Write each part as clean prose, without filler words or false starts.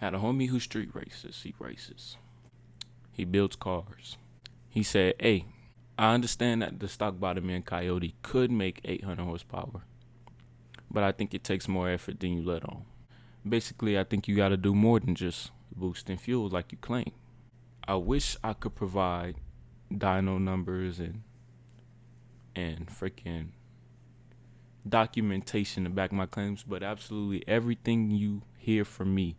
Had a homie who street races. He races. He builds cars. He said, hey, I understand that the stock bottom-end Coyote could make 800 horsepower, but I think it takes more effort than you let on. Basically, I think you got to do more than just boosting fuel like you claim. I wish I could provide dyno numbers and freaking documentation to back my claims, but absolutely everything you hear from me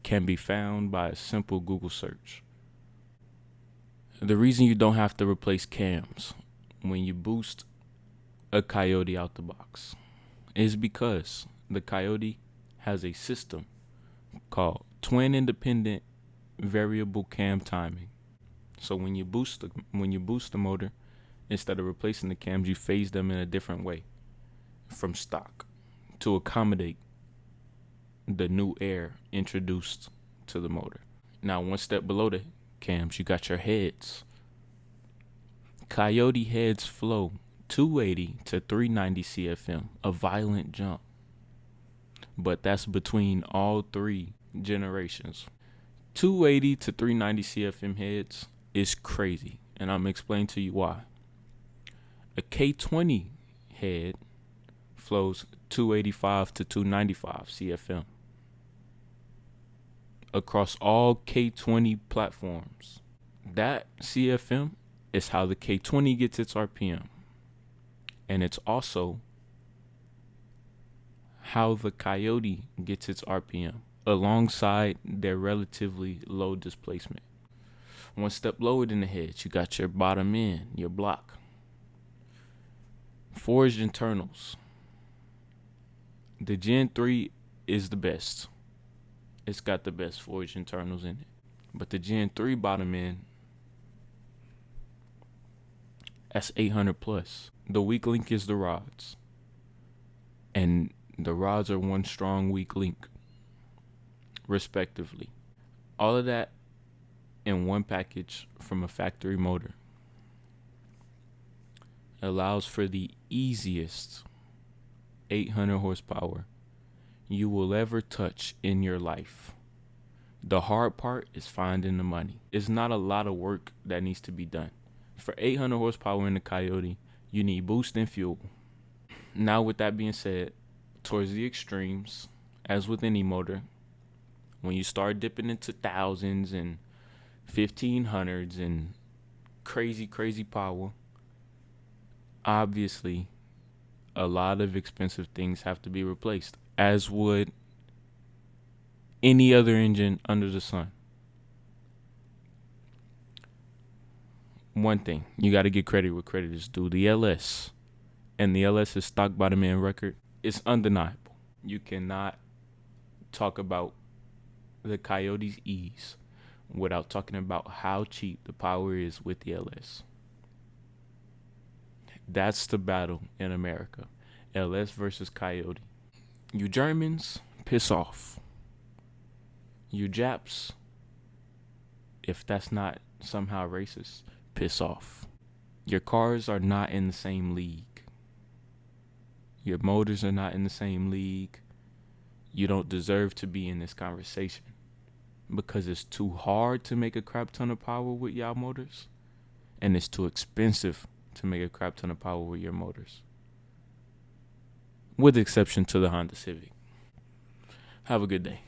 can be found by a simple Google search. The reason you don't have to replace cams when you boost a Coyote out the box is because the Coyote has a system called twin independent variable cam timing. So when you boost the motor, instead of replacing the cams, you phase them in a different way from stock to accommodate the new air introduced to the motor. Now, one step below the cams, you got your heads. Coyote heads flow 280 to 390 CFM, a violent jump. But that's between all three generations. 280 to 390 CFM heads is crazy, and I'm explaining to you why. A K20 head flows 285 to 295 CFM across all K20 platforms. That CFM is how the K20 gets its RPM, and it's also how the Coyote gets its RPM alongside their relatively low displacement. One step lower than the heads, you got your bottom end, your block. Forged internals. The Gen 3 is the best. It's got the best forged internals in it. But the Gen 3 bottom end, that's 800 plus. The weak link is the rods. And the rods are one strong weak link, respectively. All of that in one package from a factory motor allows for the easiest 800 horsepower you will ever touch in your life. The hard part is finding the money. It's not a lot of work that needs to be done. For 800 horsepower in the Coyote, you need boost and fuel. Now, with that being said, towards the extremes, as with any motor, when you start dipping into thousands and 1500s and crazy power, obviously a lot of expensive things have to be replaced, as would any other engine under the sun. One thing, you got to get credit where credit is due. The LS and the LS's stock bottom end record is undeniable. You cannot talk about the Coyote's ease without talking about how cheap the power is with the LS. That's the battle in America. LS versus Coyote. You Germans, piss off. You Japs, if that's not somehow racist, piss off. Your cars are not in the same league. Your motors are not in the same league. You don't deserve to be in this conversation because it's too hard to make a crap ton of power with y'all motors, and it's too expensive to make a crap ton of power with your motors, with the exception to the Honda Civic. Have a good day.